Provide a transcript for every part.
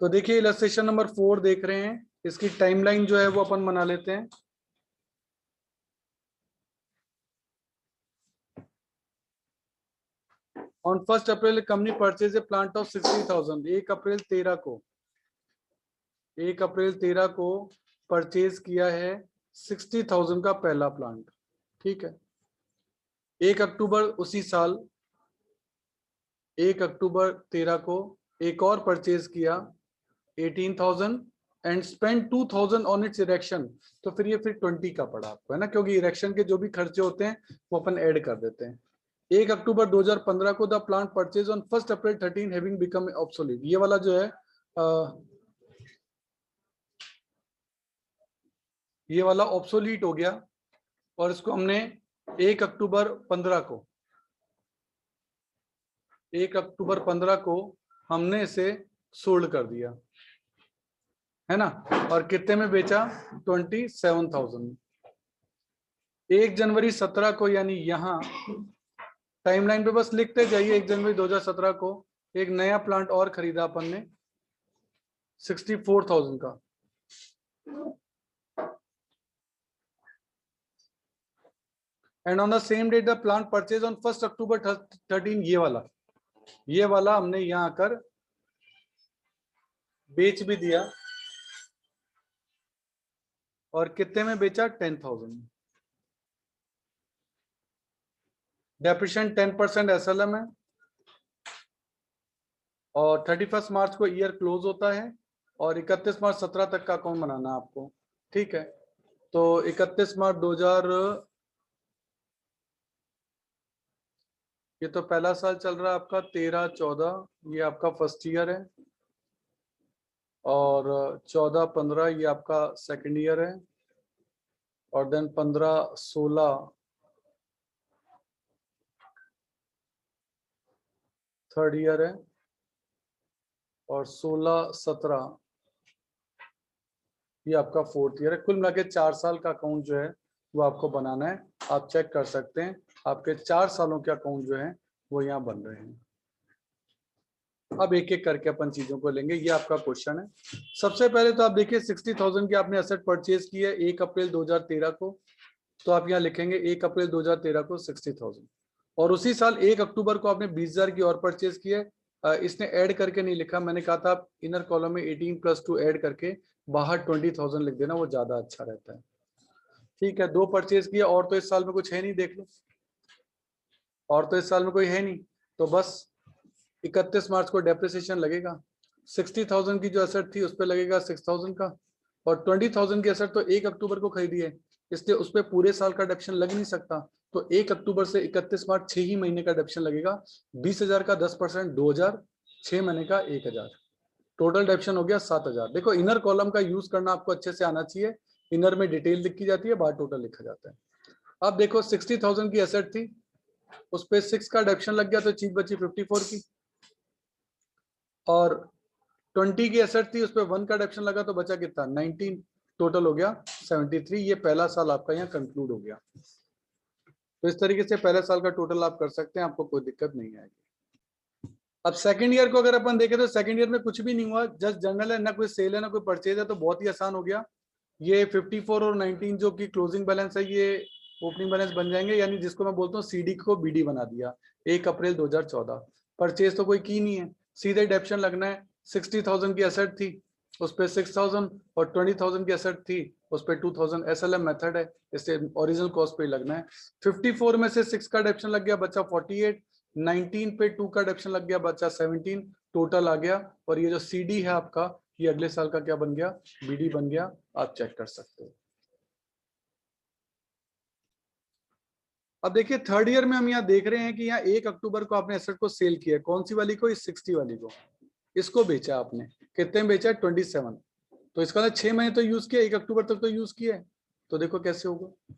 तो देखिए illustration number 4 देख रहे हैं, इसकी टाइमलाइन जो है वो अपन बना लेते हैं। On 1 April company purchase a plant of 60,000। 1 अप्रैल 13 को परचेज किया है 60,000 का पहला प्लांट। ठीक है। 1 अक्टूबर उसी साल 1 अक्टूबर 13 को एक और परचेज किया 18,000 and spend 2,000 on it's erection. तो फिर ये 20 का पड़ा आपको, है ना, क्योंकि इरेक्शन के जो भी खर्चे होते हैं वो अपन ऐड कर देते हैं। 1 अक्टूबर 2015 को the plant purchase on 1 April 13 having become obsolete. ये वाला जो है ये वाला ऑब्सोलीट हो गया और इसको हमने 1 अक्टूबर 15 को 1 अक्टूबर 15 को हमने इसे सोल्ड कर दिया, है ना। और कितने में बेचा? 27,000। 1 जनवरी 17 को, यानी यहां टाइमलाइन पे बस लिखते जाइए, 1 जनवरी 2017 को एक नया प्लांट और खरीदा अपन ने 64,000 का। And on the same date the plant purchase on 1 October 13। ये वाला हमने यहां आकर बेच भी दिया और कितने में बेचा? 10,000। डेप्रिशिएशन 10% एसएलएम है और 31 मार्च को ईयर क्लोज होता है और 31 मार्च 17 तक का अकाउंट बनाना है आपको। ठीक है। तो 31 मार्च 2000, ये तो पहला साल चल रहा है आपका 13-14, ये आपका फर्स्ट ईयर है, और 14-15 ये आपका सेकंड ईयर है, और देन 15-16 थर्ड ईयर है, और 16-17 ये आपका फोर्थ ईयर है। कुल मिला के 4 साल का अकाउंट जो है वो आपको बनाना है। आप चेक कर सकते हैं आपके 4 सालों के अकाउंट जो है वो यहाँ बन रहे हैं। अब एक एक करके अपन चीजों को लेंगे, ये आपका क्वेश्चन है। सबसे पहले तो आप देखिए 60,000 की आपने एसेट परचेज की है 1 अप्रैल 2013 को, तो आप यहाँ लिखेंगे 1 अप्रैल 2013 को 60,000, और उसी साल 1 अक्टूबर को आपने 20,000 की और परचेज की है। इसने ऐड करके नहीं लिखा, मैंने कहा था आप इनर कॉलम में 18+2 ऐड करके बाहर 20,000 लिख देना, वो ज्यादा अच्छा रहता है। ठीक है, 2 परचेज किया, और तो इस साल में कुछ है नहीं, देख लो, और तो इस साल में कोई है नहीं, तो बस 31 मार्च को डेप्रिसिएशन लगेगा। 60,000 की जो एसेट थी उस पर लगेगा 6,000 का, और 20,000 की एसेट तो 1 अक्टूबर को खरीदी है, इसलिए उस पर पूरे साल का डेप्शन लग नहीं सकता। तो 1 अक्टूबर से 31 मार्च 6 ही महीने का डेप्शन लगेगा। 20,000 का 10% 2,000, 6 महीने का 1,000, टोटल डेप्शन हो गया 7,000। देखो इनर कॉलम का यूज करना आपको अच्छे से आना चाहिए, इनर में डिटेल लिखी जाती है, बाहर टोटल लिखा जाता है। अब देखो 60,000 की एसेट थी, उस पर 6 का डेप्शन लग गया तो चीज बची 54 की, और 20 की एसेट थी उस पर 1 का डेप्शन लगा तो बचा कितना? 19, टोटल हो गया 73। ये पहला साल आपका यहाँ कंक्लूड हो गया। तो इस तरीके से पहले साल का टोटल आप कर सकते हैं, आपको कोई दिक्कत नहीं आएगी। अब सेकंड ईयर को अगर अपन देखें तो सेकंड ईयर में कुछ भी नहीं हुआ, जस्ट जनरल है, ना कोई सेल है ना कोई परचेज है, तो बहुत ही आसान हो गया। ये 54 और 19 जो कि क्लोजिंग बैलेंस है ये ओपनिंग बैलेंस बन जाएंगे, यानी जिसको मैं बोलता हूँ सीडी को बीडी बना दिया 1 अप्रैल 2014। परचेज तो कोई की नहीं है, सीधे डेप्शन लगना है। 60,000 की एसेट थी उस पर 6,000, और 20,000 की एसेट थी उस पर 2,000। एसएलएम मेथड है, इससे ओरिजिनल कॉस्ट पे लगना है। 54 में से 6 का डेप्शन लग गया, बचा 48। 19 पे 2 का डेप्शन लग गया, बचा 17, टोटल आ गया। और ये जो सीडी है आपका, ये अगले साल का क्या बन गया? बीडी बन गया। आप चेक कर सकते हो। अब देखिए थर्ड ईयर में हम यहाँ देख रहे हैं कि यहाँ 1 अक्टूबर को आपने एसेट को सेल किया, कौन सी वाली को? इस 60 वाली को, इसको बेचा आपने। कितने में बेचा? 27। तो इसका 6 महीने तो यूज किया, 1 अक्टूबर तक तो यूज किया है, तो देखो कैसे होगा।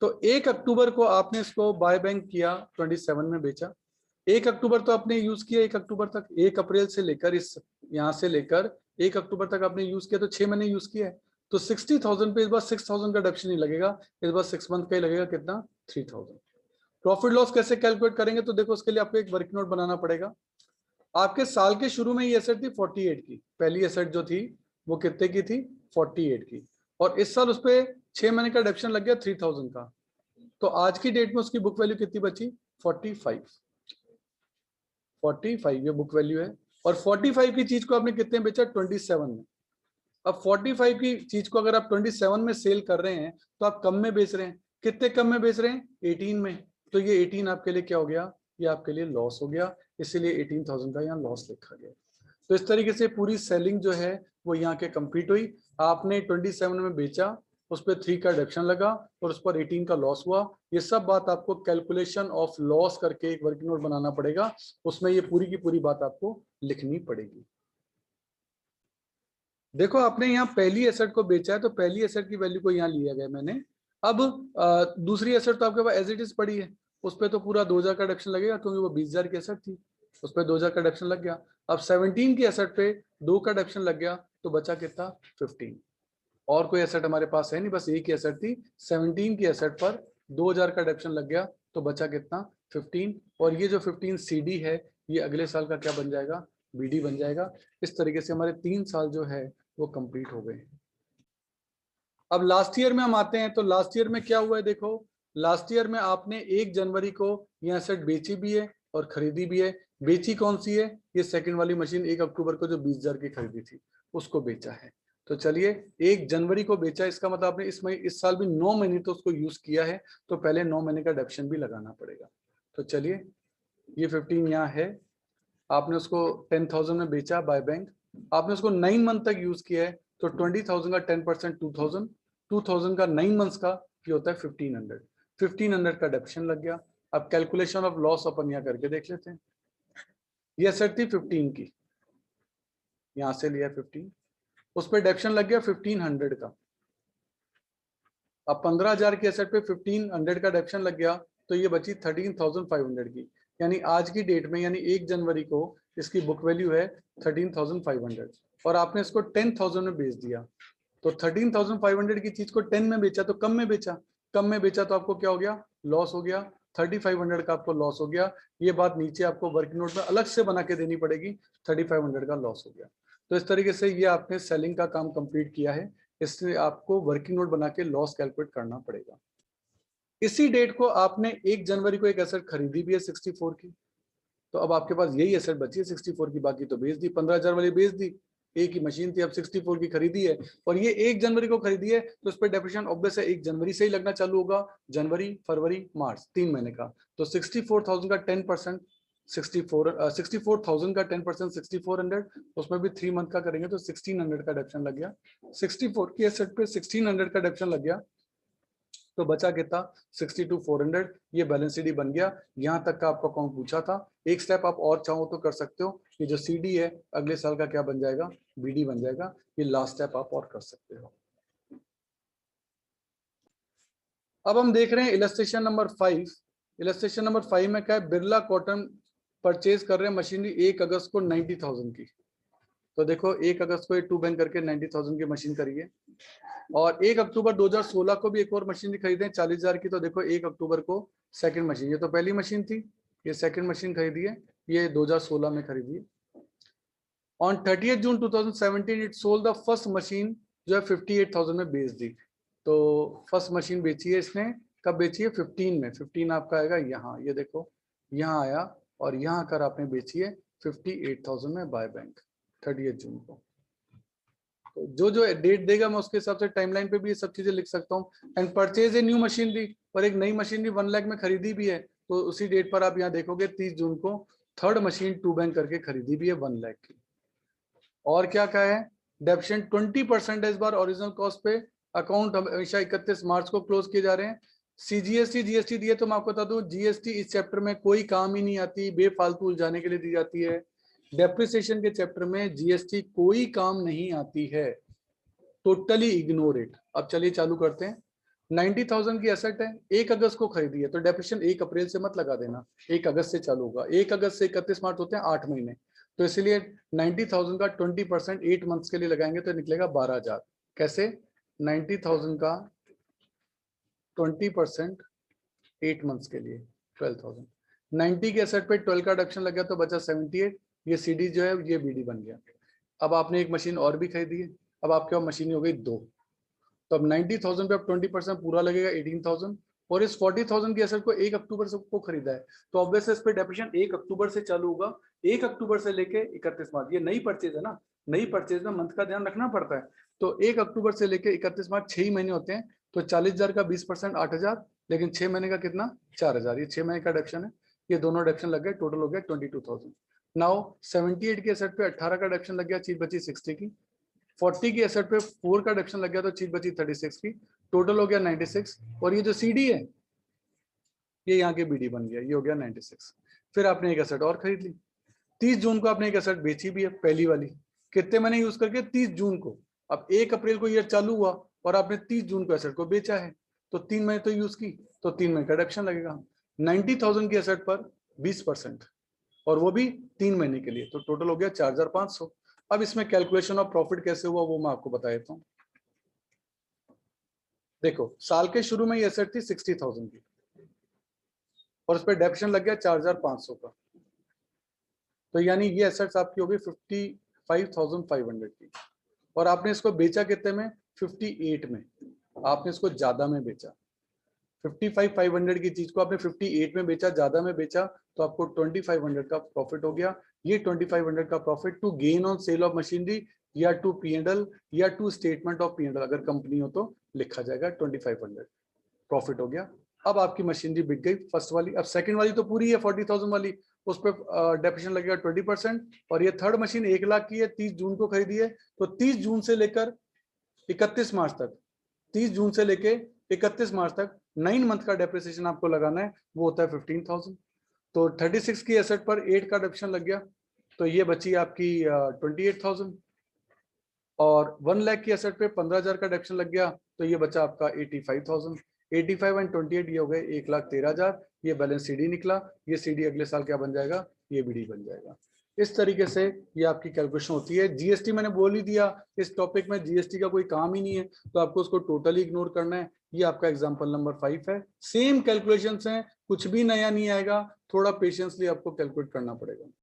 तो 1 अक्टूबर को आपने इसको बाय बैंक किया, 27 में बेचा। 1 अक्टूबर तो आपने यूज किया, 1 अक्टूबर तक, 1 अप्रैल से लेकर इस यहाँ से लेकर 1 अक्टूबर तक आपने यूज किया, तो 6 महीने यूज किया है। तो 60,000 पे इस बार 6,000 का डिडक्शन नहीं लगेगा, इस बार 6 मंथ का ही लगेगा। कितना? 3,000। प्रॉफिट लॉस कैसे कैलकुलेट करेंगे? तो देखो उसके लिए आपको एक वर्किंग नोट बनाना पड़ेगा। आपके साल के शुरू में ये एसेट थी 48 की, पहली एसेट जो थी वो कितने की थी 48 की, और इस साल उस पर 6 महीने का डिडक्शन लग गया 3000 का, तो आज की डेट में उसकी बुक वैल्यू कितनी बची 45 ये बुक वैल्यू है। और 45 की चीज को आपने कितने बेचा 27 में। अब 45 की चीज को अगर आप 27 में सेल कर रहे हैं तो आप कम में बेच रहे हैं, कितने कम में बेच रहे हैं 18 में, तो ये 18 आपके लिए क्या हो गया, ये आपके लिए लॉस हो गया, इसीलिए 18,000 का यहाँ लॉस लिखा गया। तो इस तरीके से पूरी सेलिंग जो है वो यहाँ के कंप्लीट हुई। आपने 27 में बेचा, उस पर 3 का डिडक्शन लगा और उस पर 18 का लॉस हुआ। ये सब बात आपको कैलकुलेशन ऑफ लॉस करके एक वर्किंग नोट बनाना पड़ेगा, उसमें ये पूरी की पूरी बात आपको लिखनी पड़ेगी। देखो आपने यहाँ पहली एसेट को बेचा है तो पहली एसेट की वैल्यू को यहाँ लिया गया मैंने। अब दूसरी एसेट तो आपके पास एज इट इज पड़ी है, उस पर तो पूरा 2000 का डिडक्शन लगेगा क्योंकि वो 20,000 की एसेट थी, उस पर 2000 का डिडक्शन लग गया। अब 17 की एसेट पे 2 का डिडक्शन लग गया तो बचा कितना 15। और कोई एसेट हमारे पास है नहीं, बस एक ही एसेट थी। 17 की एसेट पर 2000 का डिडक्शन लग गया तो बचा कितना 15, और ये जो 15 सीडी है ये अगले साल का क्या बन जाएगा बीडी बन जाएगा। इस तरीके से हमारे 3 साल जो है वो कंप्लीट हो गए। अब लास्ट ईयर में हम आते हैं तो लास्ट ईयर में क्या हुआ है, देखो लास्ट ईयर में आपने 1 जनवरी को ये एसेट बेची भी है और खरीदी भी है। बेची कौन सी है, ये सेकंड वाली मशीन 1 अक्टूबर को जो 20,000 की खरीदी थी उसको बेचा है। तो चलिए 1 जनवरी को बेचा, इसका मतलब आपने इस साल भी 9 महीने तो उसको यूज किया है, तो पहले 9 महीने का डिडक्शन भी लगाना पड़ेगा। तो चलिए ये 15 यहाँ है, आपने उसको 10,000 में बेचा बाय बैंक, आपने उसको 9 मंथ तक यूज किया है, तो 20,000 का 10% 2,000, 2,000 का 9 मंथ्स का ये होता है 1,500, 1,500 का डिडक्शन लग गया। अब कैलकुलेशन ऑफ लॉस अपन यहाँ करके देख लेते हैं। ये एसेट थी 15 की, यहां से लिया 15, उस पर डिडक्शन लग गया 1,500 का। अब 15,000 की एसेट पे 1,500 का डिडक्शन लग गया तो ये बची 13,500 की, यानी आज की डेट में यानी 1 जनवरी को इसकी बुक वैल्यू है 13,500, और आपने इसको 10,000 में बेच दिया। तो 13,500 की चीज को 10 में बेचा तो कम में बेचा, कम में बेचा तो आपको क्या हो गया लॉस हो गया, 3,500 का आपको लॉस हो गया। ये बात नीचे आपको वर्किंग नोट में अलग से बना के देनी पड़ेगी, 3,500 का लॉस हो गया। तो इस तरीके से ये आपने सेलिंग का काम कंप्लीट किया है, इसलिए आपको वर्किंग नोट बना के लॉस कैलकुलेट करना पड़ेगा। इसी डेट को आपने 1 जनवरी को एक एसेट खरीदी भी है 64 की, तो अब आपके पास यही एसेट बची है 64 की, बाकी तो बेच दी, 15,000 वाली बेच दी, एक ही मशीन थी, अब 64 की खरीदी है और ये 1 जनवरी को खरीदी है तो उस पर डेप्रिसिएशन ऑब्वियस है 1 जनवरी से ही लगना चालू होगा, जनवरी फरवरी मार्च 3 महीने का। तो 64,000 का 10%, 64,000 का 10% 6400, उसमें भी 3 मंथ का करेंगे तो 1,600 का डेप्रिसिएशन लग गया। 64 की एसेट पे 1,600 का डेप्रिसिएशन लग गया तो बचा कितना 62,400, ये बैलेंस सीडी बन गया। यहाँ तक का आपका अकाउंट पूछा था, एक स्टेप आप और चाहो तो कर सकते हो, ये जो सीडी है अगले साल का क्या बन जाएगा बीडी बन जाएगा, ये लास्ट स्टेप आप और कर सकते हो। अब हम देख रहे हैं इलस्ट्रेशन नंबर 5। इलस्ट्रेशन नंबर 5 में क्या है, बिरला कॉटन परचेज कर रहे हैं मशीनरी 1 अगस्त को 90,000 की। तो देखो 1 अगस्त को ये 2 बैंक करके 90,000 की मशीन करिए, और 1 अक्टूबर 2016 को भी एक और मशीन खरीदे 40,000 की। तो देखो 1 अक्टूबर को सेकंड मशीन, ये तो पहली मशीन थी, ये सेकंड मशीन खरीदी है, ये 2016 में खरीदी है। On 30 June 2017 it sold the first machine, जो है 58,000 में बेच दी। तो फर्स्ट मशीन बेची है इसने, कब बेची है 15 में, 15 आपका आएगा यहाँ, ये देखो यहाँ आया और यहाँ आकर आपने बेची है 58,000 में बाय बैंक 30 जून को। तो जो जो डेट देगा मैं उसके हिसाब से टाइमलाइन पे भी ये सब चीजें लिख सकता हूँ। And purchase a new machinery, और एक नई मशीनरी 1 लाख में खरीदी भी है, तो उसी डेट पर आप यहाँ देखोगे 30 जून को थर्ड मशीन 2 बैंक करके खरीदी भी है 1 लाख की। और क्या क्या है, डेप्शन 20% इस बार ओरिजिनल कॉस्ट पे, अकाउंट हमेशा 31 मार्च को क्लोज किए जा रहे हैं। सीजीएसटी जीएसटी दिए तो मैं आपको बता दूं जीएसटी इस चैप्टर में कोई काम ही नहीं आती, बेफालतू उलझाने के लिए दी जाती है। डेप्रिसिएशन के चैप्टर में जीएसटी कोई काम नहीं आती है, टोटली इग्नोर इट। अब चलिए चालू करते हैं। 90,000 की एसेट है, 1 अगस्त को खरीदी है, तो डेप्रिसिएशन 1 अप्रैल से मत लगा देना, 1 अगस्त से चालू होगा। 1 अगस्त से 31 मार्च होते हैं 8 महीने, तो इसलिए 90,000 का 20% 8 मंथ्स के लिए लगाएंगे तो निकलेगा 12,000। कैसे, 90,000 का 20% 8 मंथ्स के लिए 12,000। 90 के एसेट पे 12 का डिडक्शन लग गया तो बचा 78, ये CD जो है ये BD बन गया। अब आपने एक मशीन और भी खरीदी है, अब आपके पास मशीन हो गई 2, तो अब 90,000 पे अब 20% पूरा लगेगा 18,000, और इस 40,000 की एसेट को 1 अक्टूबर से को खरीदा है, तो ऑब्वियसली इस पे डेप्रिसिएशन 1 अक्टूबर से चालू होगा, 1 अक्टूबर से लेके 31 मार्च। ये नई परचेज है ना, नई परचेज में मंथ का ध्यान रखना पड़ता है। तो 1 अक्टूबर से लेके 31 मार्च 6 ही महीने होते हैं, तो 40,000 का 20% 8,000, लेकिन 6 महीने का कितना 4,000, ये 6 महीने का डिडक्शन है, ये दोनों डिडक्शन लग गए, टोटल हो गया 22,000। नाउ 78 के एसेट पे 18 का डिडक्शन लग गया, चीज बची 60 की। 40 की एसेट पे 4 का डिडक्शन लग गया, तो चीज बची 36 की, टोटल हो गया 96। और ये जो CD है ये यहाँ के BD बन गया, ये हो गया 96। फिर आपने एक एसेट और खरीद ली, 30 जून को आपने एक एसेट बेची भी है, पहली वाली, कितने महीने यूज करके 30 जून को। अब 1 अप्रैल को ईयर चालू हुआ और आपने 30 जून को एसेट को बेचा है, तो 3 महीने तो यूज की, तो 3 महीने का डिडक्शन लगेगा। 90,000 की एसेट पर 20%, और वो भी 3 महीने के लिए, तो टोटल हो गया 4,500। अब इसमें कैलकुलेशन ऑफ प्रॉफिट कैसे हुआ वो मैं आपको बता देता हूँ। देखो, साल के शुरू में ये एसेट थी 60,000 की, और उस पर डेप्शन लग गया 4,500 का, तो यानी ये एसेट्स आपकी हो गई 55,500 की, और आपने इसको बेचा कितने में 58 में, आपने इसको ज्यादा में बेचा। 55,500 की चीज को आपने 58 में बेचा, ज्यादा में बेचा, तो आपको 2,500 का प्रॉफिट हो गया। ये 2,500 का profit to gain on sale of machinery या टू P&L या टू स्टेटमेंट ऑफ P&L, अगर कंपनी हो तो लिखा जाएगा 2,500 प्रॉफिट हो गया। अब आपकी मशीनरी बिक गई फर्स्ट वाली, अब सेकंड वाली तो पूरी है 40,000 वाली, उस पर डेप्रिसिएशन लगेगा 20%, और ये थर्ड मशीन 1 लाख की है, 30 जून को खरीदी है, तो 30 जून से लेकर 31 मार्च तक, 30 जून से लेके 31 मार्च तक 9 मंथ का डेप्रिसिएशन आपको लगाना है, वो होता है 15,000। तो 36 की एसेट पर 8 का डेप्रिसिएशन लग गया, तो ये बची आपकी 28,000, और 1 लाख की एसेट पे 15,000 का डेप्रिसिएशन लग गया, तो ये बचा आपका 85,000। 85 एंड 28 ये हो गए 1,13,000, ये बैलेंस CD निकला, ये CD अगले साल क्या बन जाएगा, ये BD बन जाएगा। इस तरीके से ये आपकी कैलकुलेशन होती है। GST मैंने बोल ही दिया, इस टॉपिक में GST का कोई काम ही नहीं है, तो आपको उसको टोटली इग्नोर करना है। ये आपका एग्जांपल नंबर 5 है, सेम कैलकुलेशंस हैं, कुछ भी नया नहीं आएगा, थोड़ा पेशेंसली आपको कैलकुलेट करना पड़ेगा।